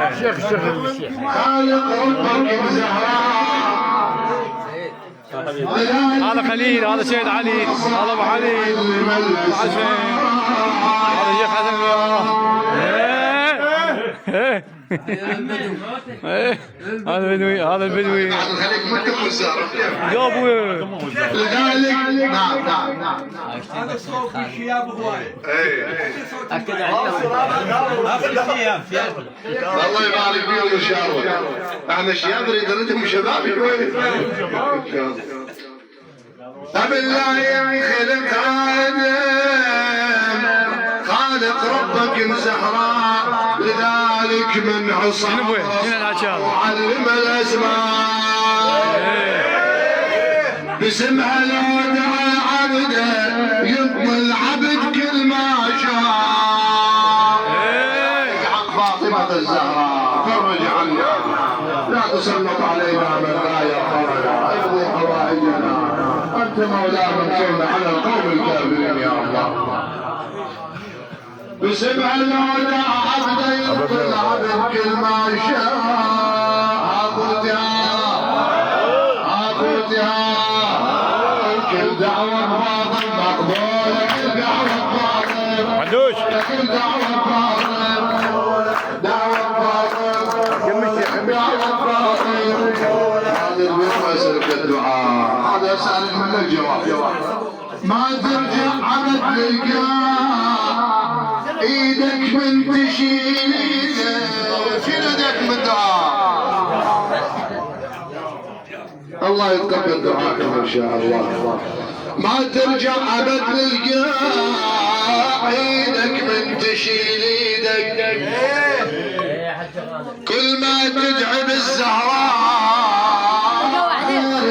الشيخ خالق ربك بزهراء. هذا خليل، هذا سيد علي، هذا ابو علي، حسن، هذا الشيخ حسن. هذا البدوي، هذا البدوي. جابوا لذلك نعم. هذا الصوت في شياب هواي. اكد عليه الله يبارك فيهم ان شاء الله. احنا الشباب نريد نردهم شباب شوي. بالله خلق آدم خالق ربك زهراء. لذلك من عصاه وعلم الاسماء. باسمها لو دعا عبده يقبل العبد كل ما شاء. اجعل فاطمة الزهراء فرج عنا، لا تسلط علينا من لا يرحمنا، اقضي حوائجنا، انت مولانا انصرنا على القوم الكافرين يا الله. باسمها لو دعا عبده يقبل العبد كل ما شاء. كل دعوة باطل مقبولة، كل دعوة باطل مندوش، كل دعوة باطل، دعوة باطل، دعوة باطل. هذا البيت ما يسألك الدعاء، هذا يسألك من الجواب. ما ترجع عبد للقاع، ايدك من تشيل ايدك، شيل ايدك من دعاء. الله يتقبل دعاءكم ان شاء الله. ما ترجع ابد للقاع، ايدك من تشيل ايدك، كل ما تدعي بالزهراء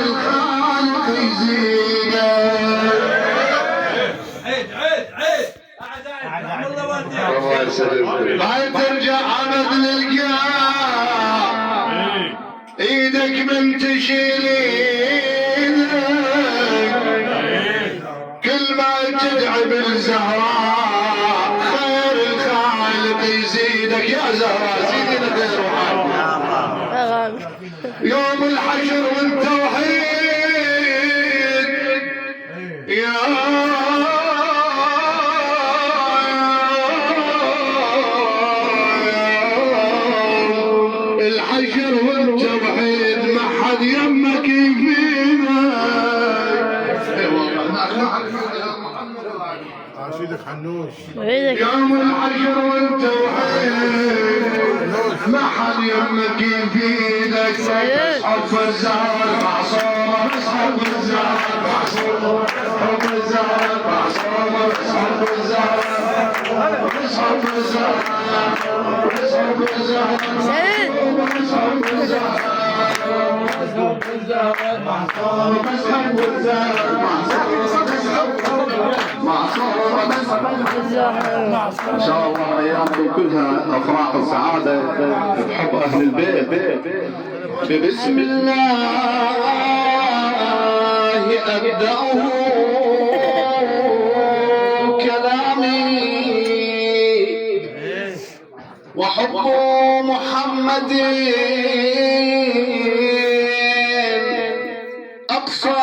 الخالق يزيدك. الله يسلمك. ما ترجع ابد للقاع، ايدك من تشيل ايدك، كل ما تدعي بالزهراء خير الخالق يزيدك. يا زهراء زيدنا خير وعافية. يوم الحشر والتوحيد يا الحشر والتوحيد ما حد يمك يفيدك. عاشيدك حنوش. يوم الحشر والتوحيد ما حد يمك يفيدك. حب الزهر المعصومة، بس حب الزهر المعصومة، حب الزهر المعصومة، بس حب الزهر، بس حب الزهر، بس حب الزهر، بس حب الزهر، بس حب الزهر معصومة، بس حب الزهر معصومة. ان شاء الله ايامكم كلها افراح وسعاده بحب اهل البيت. بسم الله ابدا كلامي، وحب محمد اقصى